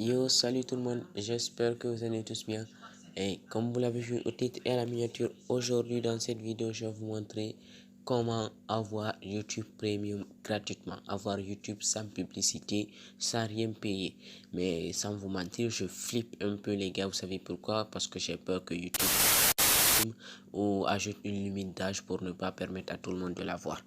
Yo, salut tout le monde, j'espère que vous allez tous bien. Et comme vous l'avez vu au titre et à la miniature, aujourd'hui dans cette vidéo, je vais vous montrer comment avoir YouTube Premium gratuitement. Avoir YouTube sans publicité, sans rien payer. Mais sans vous mentir, je flippe un peu les gars, vous savez pourquoi? Parce que j'ai peur que YouTube ou ajoute une limite d'âge pour ne pas permettre à tout le monde de l'avoir.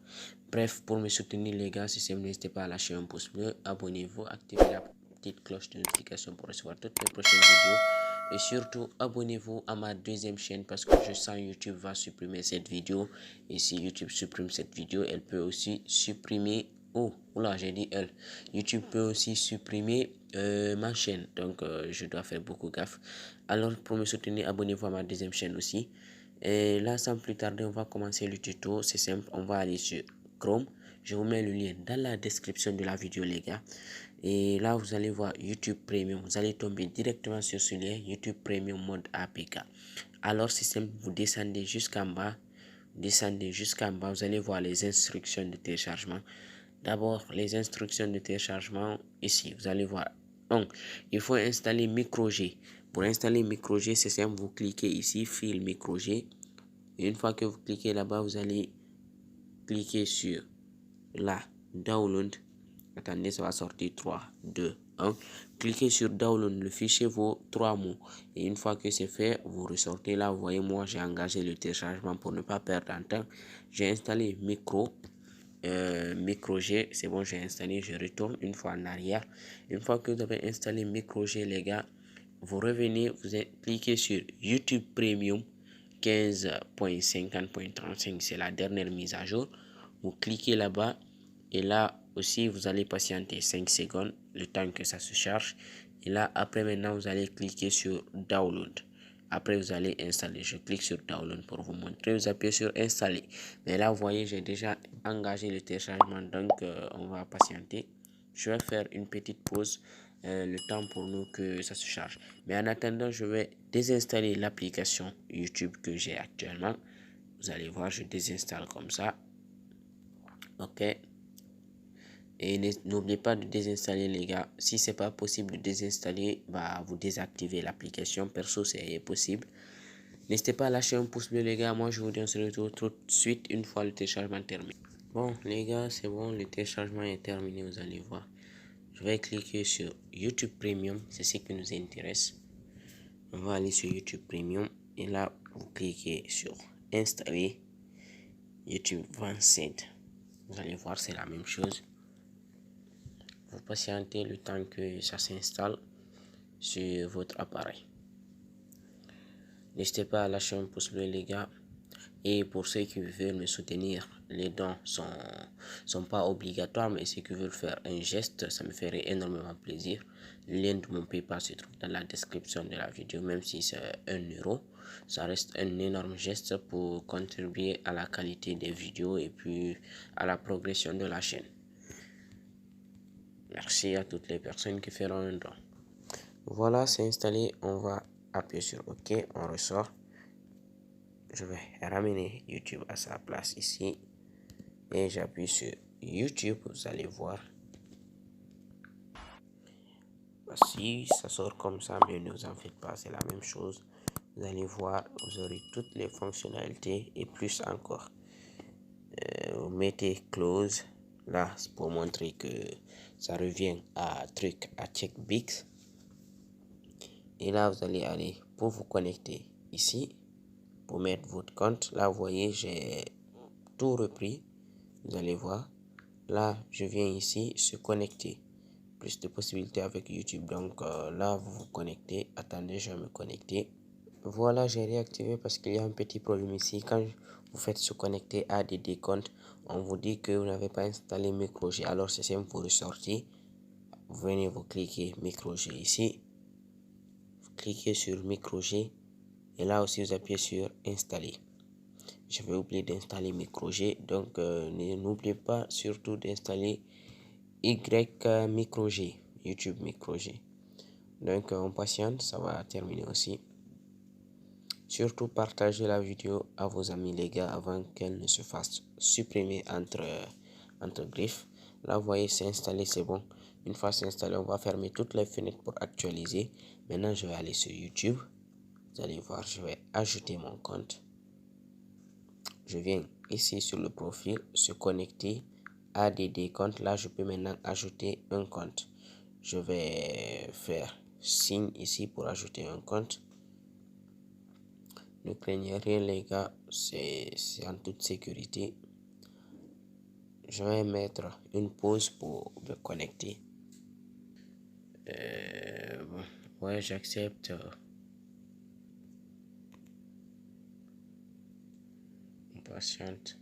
Bref, pour me soutenir les gars, si c'est n'hésitez pas à lâcher un pouce bleu, abonnez-vous, activez la petite cloche de notification pour recevoir toutes les prochaines vidéos. Et surtout, abonnez-vous à ma deuxième chaîne parce que je sens YouTube va supprimer cette vidéo. Et si YouTube supprime cette vidéo, elle peut aussi supprimer... Oh, là j'ai dit elle. YouTube peut aussi supprimer ma chaîne. Donc, je dois faire beaucoup gaffe. Alors, pour me soutenir, abonnez-vous à ma deuxième chaîne aussi. Et là, sans plus tarder, on va commencer le tuto. C'est simple, on va aller sur Chrome. Je vous mets le lien dans la description de la vidéo, les gars. Et là, vous allez voir YouTube Premium. Vous allez tomber directement sur ce lien, YouTube Premium mode APK. Alors, c'est simple, vous descendez jusqu'en bas. Vous allez voir les instructions de téléchargement. D'abord, les instructions de téléchargement, ici, vous allez voir. Donc, il faut installer MicroG. Pour installer MicroG, c'est simple, vous cliquez ici, file MicroG. Et une fois que vous cliquez là-bas, vous allez cliquer sur la download. Attendez, ça va sortir 3, 2, 1. Cliquez sur download, le fichier vaut 3 mots. Et une fois que c'est fait, vous ressortez là. Vous voyez, moi, j'ai engagé le téléchargement pour ne pas perdre en temps. J'ai installé MicroG, c'est bon, j'ai installé. Je retourne une fois en arrière. Une fois que vous avez installé MicroG, les gars, vous revenez, vous cliquez sur YouTube Premium 15.50.35, c'est la dernière mise à jour. Vous cliquez là-bas et là aussi vous allez patienter 5 secondes le temps que ça se charge. Et là après maintenant vous allez cliquer sur download. Après vous allez installer. Je clique sur download pour vous montrer. Vous appuyez sur installer. Mais là vous voyez j'ai déjà engagé le téléchargement, donc on va patienter. Je vais faire une petite pause, le temps pour nous que ça se charge. Mais en attendant, je vais désinstaller l'application YouTube que j'ai actuellement. Vous allez voir, je désinstalle comme ça. Ok. Et n'oubliez pas de désinstaller les gars. Si c'est pas possible de désinstaller, bah vous désactivez l'application. Perso, c'est possible. N'hésitez pas à lâcher un pouce bleu les gars. Moi je vous dis on se retrouve tout de suite une fois le téléchargement terminé. Bon les gars, c'est bon, le téléchargement est terminé, vous allez voir. Je vais cliquer sur YouTube Premium, c'est ce qui nous intéresse. On va aller sur YouTube Premium et là vous cliquez sur installer YouTube 27. Vous allez voir, c'est la même chose. Vous patientez le temps que ça s'installe sur votre appareil. N'hésitez pas à lâcher un pouce bleu les gars. Et pour ceux qui veulent me soutenir, les dons sont pas obligatoires, mais ceux qui veulent faire un geste, ça me ferait énormément plaisir. Le lien de mon PayPal se trouve dans la description de la vidéo, même si c'est 1 euro. Ça reste un énorme geste pour contribuer à la qualité des vidéos et puis à la progression de la chaîne. Merci à toutes les personnes qui feront un don. Voilà, c'est installé. On va appuyer sur OK, on ressort. Je vais ramener YouTube à sa place ici et j'appuie sur YouTube. Vous allez voir, si ça sort comme ça, mais ne vous en faites pas, c'est la même chose. Vous allez voir, vous aurez toutes les fonctionnalités et plus encore. Vous mettez close là pour montrer que ça revient à truc à checkbix. Et là vous allez aller pour vous connecter ici pour mettre votre compte. Là vous voyez, j'ai tout repris. Vous allez voir, là je viens ici se connecter, plus de possibilités avec YouTube. Donc là vous vous connectez. Attendez, je vais me connecter. Voilà, j'ai réactivé parce qu'il y a un petit problème ici. Quand vous faites se connecter à des décomptes, on vous dit que vous n'avez pas installé MicroG. Alors c'est simple, vous ressortez, vous venez vous cliquez MicroG ici, vous cliquez sur MicroG et là aussi vous appuyez sur installer. Je vais oublier d'installer MicroG, donc n'oubliez pas surtout d'installer MicroG, YouTube MicroG. Donc on patiente, ça va terminer aussi. Surtout partagez la vidéo à vos amis les gars avant qu'elle ne se fasse supprimer entre griffes. Là vous voyez c'est installé, c'est bon. Une fois c'est installé, on va fermer toutes les fenêtres pour actualiser. Maintenant, je vais aller sur YouTube. Vous allez voir, je vais ajouter mon compte. Je viens ici sur le profil, se connecter, ADD compte. Là, je peux maintenant ajouter un compte. Je vais faire signe ici pour ajouter un compte. Ne craignez rien les gars, c'est en toute sécurité. Je vais mettre une pause pour me connecter. Ouais, j'accepte. On patiente.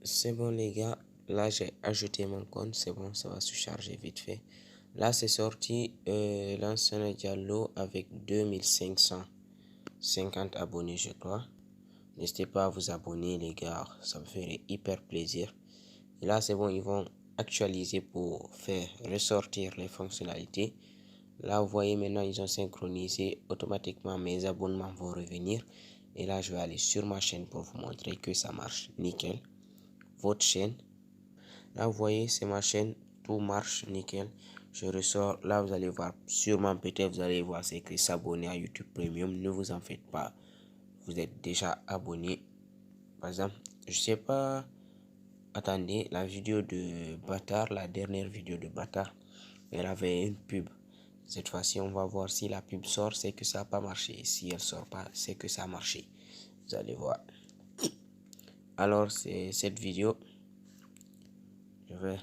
C'est bon les gars, là j'ai ajouté mon compte, c'est bon, ça va se charger vite fait. Là c'est sorti Lansana Diallo avec 2550 abonnés je crois. N'hésitez pas à vous abonner les gars, ça me ferait hyper plaisir. Et là c'est bon, ils vont actualiser pour faire ressortir les fonctionnalités. Là vous voyez maintenant ils ont synchronisé, automatiquement mes abonnements vont revenir. Et là je vais aller sur ma chaîne pour vous montrer que ça marche nickel. Votre chaîne, là vous voyez c'est ma chaîne, tout marche nickel. Je ressors, là vous allez voir sûrement, peut-être vous allez voir c'est écrit s'abonner à YouTube Premium. Ne vous en faites pas, vous êtes déjà abonné. Par exemple, je sais pas, attendez, la vidéo de Bâtard, la dernière vidéo de Bâtard, elle avait une pub. Cette fois-ci on va voir si la pub sort, c'est que ça n'a pas marché. Si elle sort pas, c'est que ça a marché. Vous allez voir. Alors c'est cette vidéo, je vais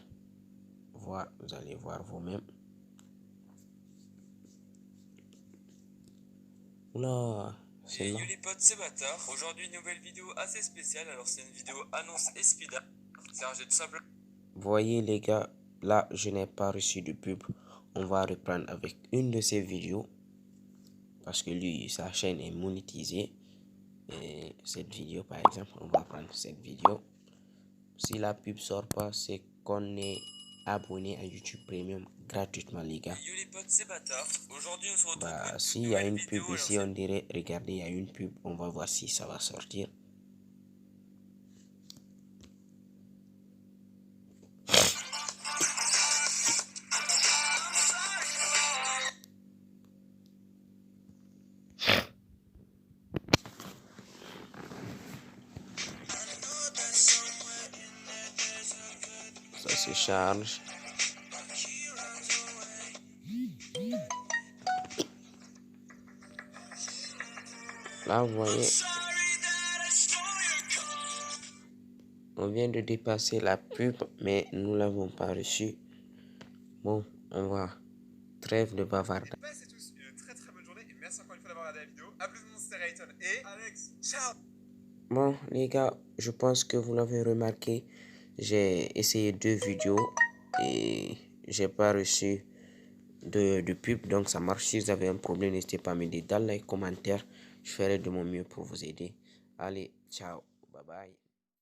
voir, vous allez voir vous-même. Oula, c'est là. Yo les potes, c'est Bâtard. Aujourd'hui, nouvelle vidéo assez spéciale. Alors, c'est une vidéo annonce Espida. C'est un jeu tout simple. Vous voyez les gars, là je n'ai pas reçu de pub. On va reprendre avec une de ces vidéos. Parce que lui, sa chaîne est monétisée. Et cette vidéo par exemple, on va prendre cette vidéo. Si la pub sort pas, c'est qu'on est abonné à YouTube Premium gratuitement les gars. Yo les potes, c'est Bâtard. Aujourd'hui, on se retrouve pour une toute S'il y a nouvelle une vidéo. pub ici, on dirait, regardez, il y a une pub. On va voir si ça va sortir. Ça se charge. Là, vous voyez, on vient de dépasser la pub, mais nous l'avons pas reçu. Bon, on va. Trêve de bavardage. Passez tous une très très bonne journée et merci encore une fois d'avoir regardé la vidéo. A plus de Monster Rayton et Alex. Ciao. Bon, les gars, je pense que vous l'avez remarqué. J'ai essayé 2 vidéos et j'ai pas reçu de pub, donc ça marche. Si vous avez un problème, n'hésitez pas à me dire dans les commentaires. Je ferai de mon mieux pour vous aider. Allez, ciao, bye bye.